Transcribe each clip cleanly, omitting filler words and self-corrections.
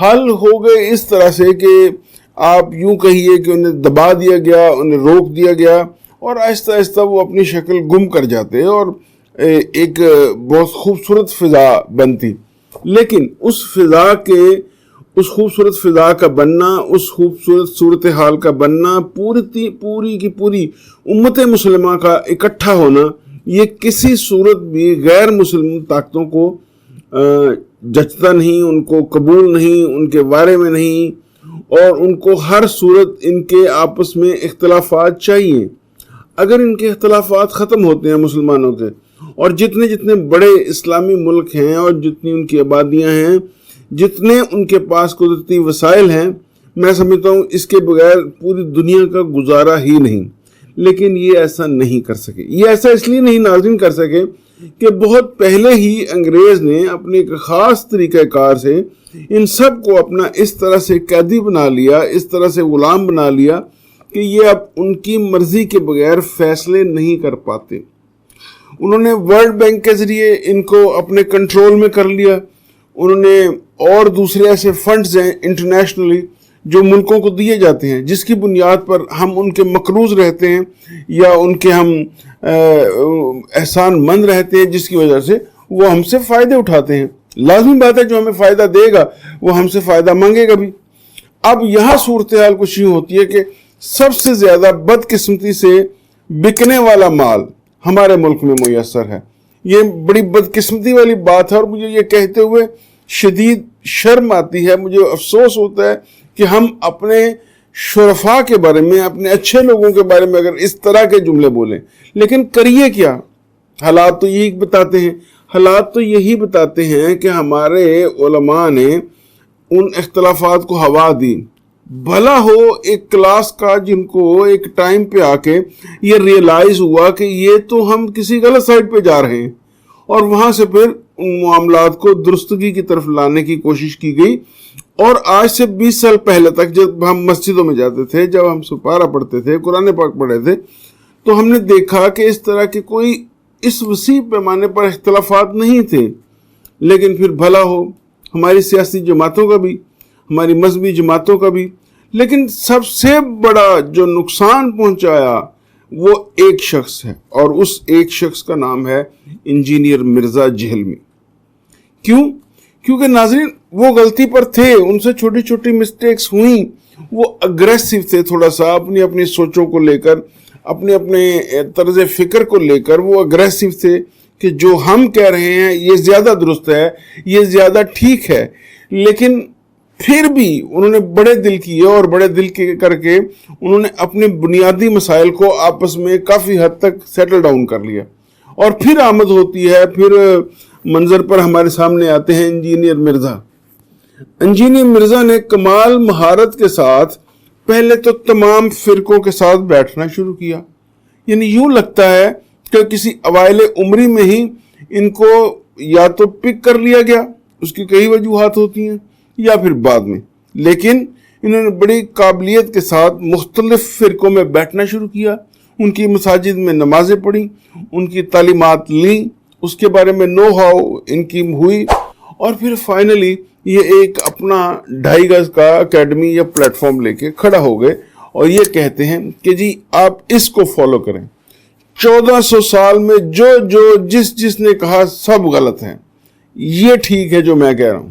حل ہو گئے اس طرح سے کہ آپ یوں کہیے کہ انہیں دبا دیا گیا, انہیں روک دیا گیا, اور آہستہ آہستہ وہ اپنی شکل گم کر جاتے اور ایک بہت خوبصورت فضا بنتی. لیکن اس خوبصورت فضا کا بننا, اس خوبصورت صورتحال کا بننا, پوری کی پوری امت مسلمہ کا اکٹھا ہونا, یہ کسی صورت بھی غیر مسلم طاقتوں کو جچتا نہیں, ان کو قبول نہیں, ان کے بارے میں نہیں, اور ان کو ہر صورت ان کے آپس میں اختلافات چاہیے. اگر ان کے اختلافات ختم ہوتے ہیں مسلمانوں کے, اور جتنے بڑے اسلامی ملک ہیں اور جتنی ان کی آبادیاں ہیں, جتنے ان کے پاس قدرتی وسائل ہیں, میں سمجھتا ہوں اس کے بغیر پوری دنیا کا گزارا ہی نہیں. لیکن یہ ایسا نہیں کر سکے. یہ ایسا اس لیے نہیں ناظرین کر سکے کہ بہت پہلے ہی انگریز نے اپنے ایک خاص طریقہ کار سے ان سب کو اپنا اس طرح سے قیدی بنا لیا, اس طرح سے غلام بنا لیا کہ یہ اب ان کی مرضی کے بغیر فیصلے نہیں کر پاتے. انہوں نے ورلڈ بینک کے ذریعے ان کو اپنے کنٹرول میں کر لیا. انہوں نے اور دوسرے ایسے فنڈز ہیں انٹرنیشنلی جو ملکوں کو دیے جاتے ہیں, جس کی بنیاد پر ہم ان کے مقروض رہتے ہیں یا ان کے ہم احسان مند رہتے ہیں, جس کی وجہ سے وہ ہم سے فائدے اٹھاتے ہیں. لازمی بات ہے جو ہمیں فائدہ دے گا وہ ہم سے فائدہ مانگے گا بھی. اب یہاں صورتحال کچھ یوں ہوتی ہے کہ سب سے زیادہ بدقسمتی سے بکنے والا مال ہمارے ملک میں میسر ہے. یہ بڑی بدقسمتی والی بات ہے, اور مجھے یہ کہتے ہوئے شدید شرم آتی ہے, مجھے افسوس ہوتا ہے کہ ہم اپنے شرفاء کے بارے میں, اپنے اچھے لوگوں کے بارے میں اگر اس طرح کے جملے بولیں. لیکن کریے کیا؟ حالات تو یہی بتاتے ہیں کہ ہمارے علماء نے ان اختلافات کو ہوا دی. بھلا ہو ایک کلاس کا جن کو ایک ٹائم پہ آ کے یہ ریئلائز ہوا کہ یہ تو ہم کسی غلط سائڈ پہ جا رہے ہیں, اور وہاں سے پھر ان معاملات کو درستگی کی طرف لانے کی کوشش کی گئی. اور آج سے 20 سال پہلے تک جب ہم مسجدوں میں جاتے تھے, جب ہم سپارہ پڑھتے تھے, قرآن پاک پڑھے تھے, تو ہم نے دیکھا کہ اس طرح کے کوئی اس وسیع پیمانے پر اختلافات نہیں تھے. لیکن پھر بھلا ہو ہماری سیاسی جماعتوں کا بھی, ہماری مذہبی جماعتوں کا بھی, لیکن سب سے بڑا جو نقصان پہنچایا وہ ایک شخص ہے, اور اس ایک شخص کا نام ہے انجینئر مرزا جہلمی. کیوں؟ کیونکہ ناظرین وہ غلطی پر تھے, ان سے چھوٹی چھوٹی مسٹیکس ہوئیں, وہ اگریسو تھے تھوڑا سا اپنی سوچوں کو لے کر, اپنے طرز فکر کو لے کر وہ اگریسو تھے کہ جو ہم کہہ رہے ہیں یہ زیادہ درست ہے, یہ زیادہ ٹھیک ہے. لیکن پھر بھی انہوں نے بڑے دل کیے, اور بڑے دل کر کے انہوں نے اپنے بنیادی مسائل کو آپس میں کافی حد تک سیٹل ڈاؤن کر لیا. اور پھر آمد ہوتی ہے, پھر منظر پر ہمارے سامنے آتے ہیں انجینئر مرزا. انجینئر مرزا نے کمال مہارت کے ساتھ پہلے تو تمام فرقوں کے ساتھ بیٹھنا شروع کیا. یعنی یوں لگتا ہے کہ کسی اوائل عمری میں ہی ان کو یا تو پک کر لیا گیا, اس کی کئی وجوہات ہوتی ہیں, یا پھر بعد میں. لیکن انہوں نے بڑی قابلیت کے ساتھ مختلف فرقوں میں بیٹھنا شروع کیا, ان کی مساجد میں نمازیں پڑھی, ان کی تعلیمات لیں, اس کے بارے میں نو ہاؤ ان کی ہوئی, اور پھر فائنلی یہ ایک اپنا 2.5 گز کا اکیڈمی یا پلیٹ فارم لے کے کھڑا ہو گئے, اور یہ کہتے ہیں کہ جی آپ اس کو فالو کریں. 1400 سال میں جو جس نے کہا سب غلط ہیں, یہ ٹھیک ہے جو میں کہہ رہا ہوں,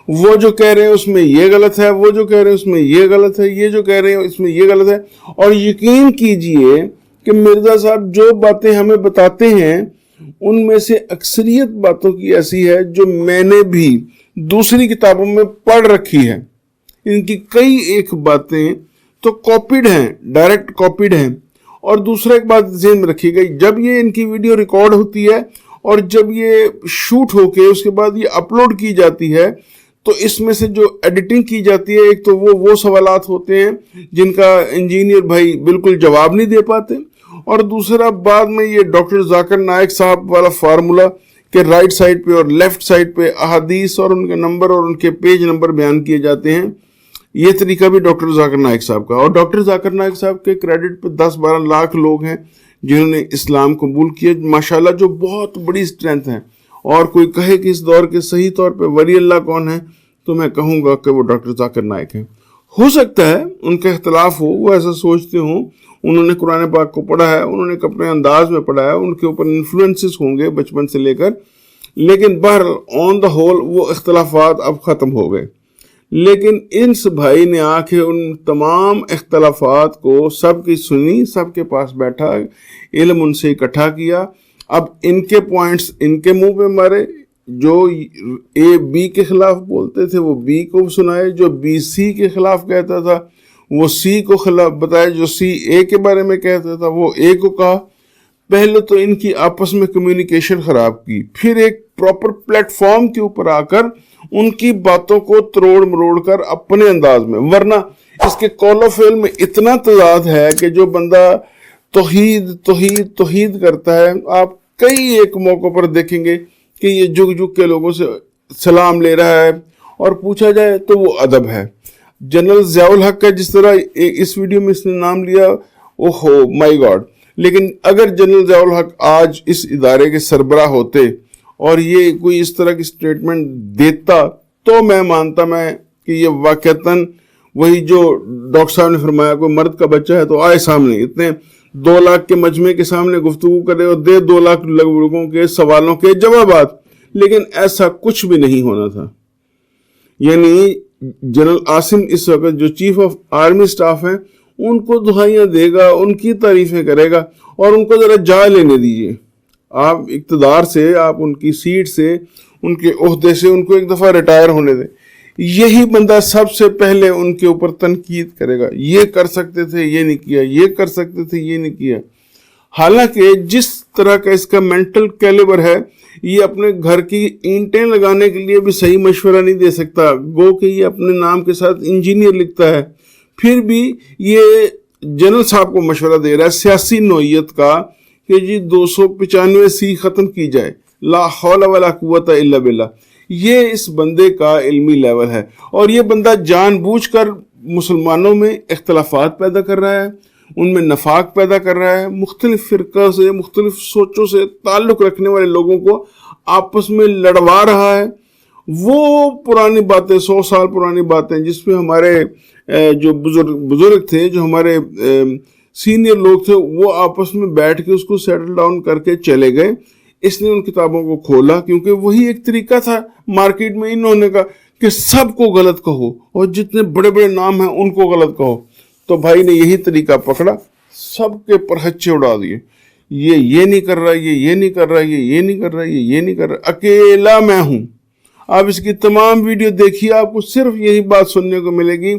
وہ جو کہہ رہے ہیں اس میں یہ غلط ہے, وہ جو کہہ رہے ہیں اس میں یہ غلط ہے, یہ جو کہہ رہے ہیں اس میں یہ غلط ہے. اور یقین کیجئے کہ مرزا صاحب جو باتیں ہمیں بتاتے ہیں ان میں سے اکثریت باتوں کی ایسی ہے جو میں نے بھی دوسری کتابوں میں پڑھ رکھی ہے. ان کی کئی ایک باتیں تو کاپیڈ ہیں, ڈائریکٹ کاپیڈ ہیں. اور دوسرا ایک بات ذہن میں رکھی گئی, جب یہ ان کی ویڈیو ریکارڈ ہوتی ہے اور جب یہ شوٹ ہو کے اس کے بعد یہ اپلوڈ کی جاتی ہے, تو اس میں سے جو ایڈیٹنگ کی جاتی ہے, ایک تو وہ سوالات ہوتے ہیں جن کا انجینئر بھائی بالکل جواب نہیں دے پاتے, اور دوسرا بعد میں یہ ڈاکٹر ذاکر نائک صاحب والا فارمولا کہ رائٹ سائڈ پہ اور لیفٹ سائڈ پہ احادیث اور ان کے نمبر اور ان کے پیج نمبر بیان کیے جاتے ہیں. یہ طریقہ بھی ڈاکٹر ذاکر نائک صاحب کا, اور ڈاکٹر ذاکر نائک صاحب کے کریڈٹ پہ 10-12 لاکھ لوگ ہیں جنہوں نے اسلام قبول کیا ماشاءاللہ, جو بہت بڑی اسٹرینتھ ہے. اور کوئی کہے کہ اس دور کے صحیح طور پہ ولی اللہ کون ہے, تو میں کہوں گا کہ وہ ڈاکٹر ذاکر نائک ہیں. ہو سکتا ہے ان کا اختلاف ہو, وہ ایسا سوچتے ہوں, انہوں نے قرآن پاک کو پڑھا ہے, انہوں نے اپنے انداز میں پڑھا ہے, ان کے اوپر انفلوئنسز ہوں گے بچپن سے لے کر, لیکن بہرحال آن دا ہول وہ اختلافات اب ختم ہو گئے. لیکن ان بھائی نے آ کے ان تمام اختلافات کو سب کی سنی, سب کے پاس بیٹھا, علم ان سے اکٹھا کیا. اب ان کے پوائنٹس ان کے منہ پہ مارے, جو اے بی کے خلاف بولتے تھے وہ بی کو سنائے, جو بی سی کے خلاف کہتا تھا وہ سی کو خلاف بتایا, جو سی اے کے بارے میں کہتا تھا وہ اے کو کہا. پہلے تو ان کی آپس میں کمیونیکیشن خراب کی, پھر ایک پراپر پلیٹ فارم کے اوپر آ کر ان کی باتوں کو تروڑ مروڑ کر اپنے انداز میں, ورنہ اس کے قول و فعل میں اتنا تضاد ہے کہ جو بندہ توحید توحید توحید کرتا ہے, آپ کئی ایک موقع پر دیکھیں گے کہ یہ جھک جھک کے لوگوں سے سلام لے رہا ہے, اور پوچھا جائے تو وہ ادب ہے. جنرل ضیاء الحق کا جس طرح اس ویڈیو میں اس نے نام لیا, اوہو مائی گاڈ, لیکن اگر جنرل ضیاء الحق آج اس ادارے کے سربراہ ہوتے اور یہ کوئی اس طرح کی سٹیٹمنٹ دیتا تو میں مانتا میں کہ یہ واقعتاً وہی جو ڈاکٹر صاحب نے فرمایا, کوئی مرد کا بچہ ہے تو آئے سامنے, اتنے 2 لاکھ کے مجمع کے سامنے گفتگو کرے اور دے 2 لاکھ لوگوں کے سوالوں کے جوابات. لیکن ایسا کچھ بھی نہیں ہونا تھا. یعنی جنرل عاصم اس وقت جو چیف آف آرمی سٹاف ہیں, ان کو دہائیاں دے گا, ان کی تعریفیں کرے گا, اور ان کو ذرا جا لینے دیجیے. آپ اقتدار سے, آپ ان کی سیٹ سے, ان کے عہدے سے ان کو ایک دفعہ ریٹائر ہونے دیں. یہی بندہ سب سے پہلے ان کے اوپر تنقید کرے گا, یہ کر سکتے تھے یہ نہیں کیا, یہ کر سکتے تھے یہ نہیں کیا. حالانکہ جس طرح کا اس کا مینٹل کیلیبر ہے, یہ اپنے گھر کی اینٹیں لگانے کے لیے بھی صحیح مشورہ نہیں دے سکتا, گو کہ یہ اپنے نام کے ساتھ انجینئر لکھتا ہے, پھر بھی یہ جنرل صاحب کو مشورہ دے رہا ہے سیاسی نوعیت کا کہ جی 295 سی ختم کی جائے, لا حول ولا قوت الا باللہ. یہ اس بندے کا علمی لیول ہے, اور یہ بندہ جان بوجھ کر مسلمانوں میں اختلافات پیدا کر رہا ہے, ان میں نفاق پیدا کر رہا ہے, مختلف فرقہ سے, مختلف سوچوں سے تعلق رکھنے والے لوگوں کو آپس میں لڑوا رہا ہے. وہ پرانی باتیں, 100 سال پرانی باتیں جس میں ہمارے جو بزرگ تھے, جو ہمارے سینئر لوگ تھے, وہ آپس میں بیٹھ کے اس کو سیٹل ڈاؤن کر کے چلے گئے. اس نے ان کتابوں کو کھولا کیونکہ وہی ایک طریقہ تھا مارکیٹ میں انہوں نے کہا کہ سب کو غلط کہو اور جتنے بڑے بڑے نام ہیں ان کو غلط کہو. تو بھائی نے یہی طریقہ پکڑا, سب کے پرہچے اڑا دیے. یہ نہیں کر رہا, یہ نہیں کر رہا, یہ نہیں کر رہا, یہ نہیں کر رہا, اکیلا میں ہوں. آپ اس کی تمام ویڈیو دیکھیے, آپ کو صرف یہی بات سننے کو ملے گی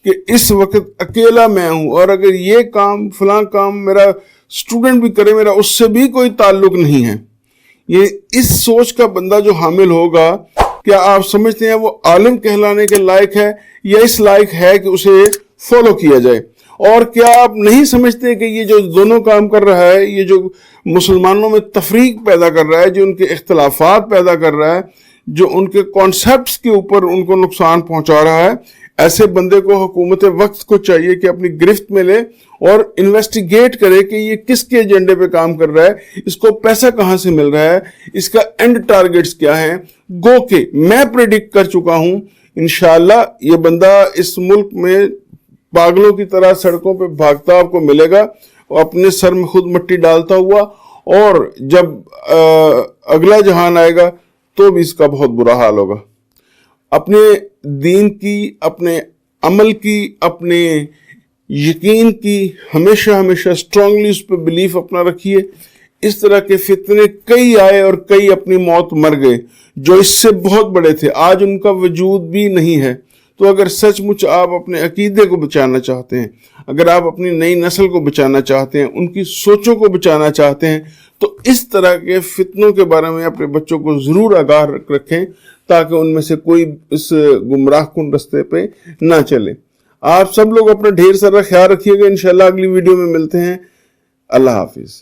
کہ اس وقت اکیلا میں ہوں, اور اگر یہ کام فلاں کام میرا اسٹوڈنٹ بھی کرے, میرا اس سے بھی کوئی تعلق نہیں ہے. یہ اس سوچ کا بندہ جو حامل ہوگا, کیا آپ سمجھتے ہیں وہ عالم کہلانے کے لائق ہے, یا اس لائق ہے کہ اسے فالو کیا جائے؟ اور کیا آپ نہیں سمجھتے کہ یہ جو دونوں کام کر رہا ہے, یہ جو مسلمانوں میں تفریق پیدا کر رہا ہے, جو ان کے اختلافات پیدا کر رہا ہے, جو ان کے کانسیپٹس کے اوپر ان کو نقصان پہنچا رہا ہے, ایسے بندے کو حکومت وقت کو چاہیے کہ اپنی گرفت میں لے اور انویسٹیگیٹ کرے کہ یہ کس کے ایجنڈے پہ کام کر رہا ہے, اس کو پیسہ کہاں سے مل رہا ہے, اس کا اینڈ ٹارگٹس کیا ہیں. گو کہ میں پریڈکٹ کر چکا ہوں انشاءاللہ یہ بندہ اس ملک میں پاگلوں کی طرح سڑکوں پہ بھاگتا آپ کو ملے گا, اور اپنے سر میں خود مٹی ڈالتا ہوا, اور جب اگلا جہان آئے گا تو بھی اس کا بہت برا حال ہوگا. اپنے دین کی, اپنے عمل کی, اپنے یقین کی ہمیشہ اسٹرانگلی اس پہ بلیف اپنا رکھیے. اس طرح کے فتنے کئی آئے اور کئی اپنی موت مر گئے جو اس سے بہت بڑے تھے, آج ان کا وجود بھی نہیں ہے. تو اگر سچ مچ آپ اپنے عقیدے کو بچانا چاہتے ہیں, اگر آپ اپنی نئی نسل کو بچانا چاہتے ہیں, ان کی سوچوں کو بچانا چاہتے ہیں, تو اس طرح کے فتنوں کے بارے میں اپنے بچوں کو ضرور آگاہ رکھیں تاکہ ان میں سے کوئی اس گمراہ کن رستے پہ نہ چلے. آپ سب لوگ اپنا ڈھیر سارا خیال رکھیے گا. انشاءاللہ اگلی ویڈیو میں ملتے ہیں. اللہ حافظ.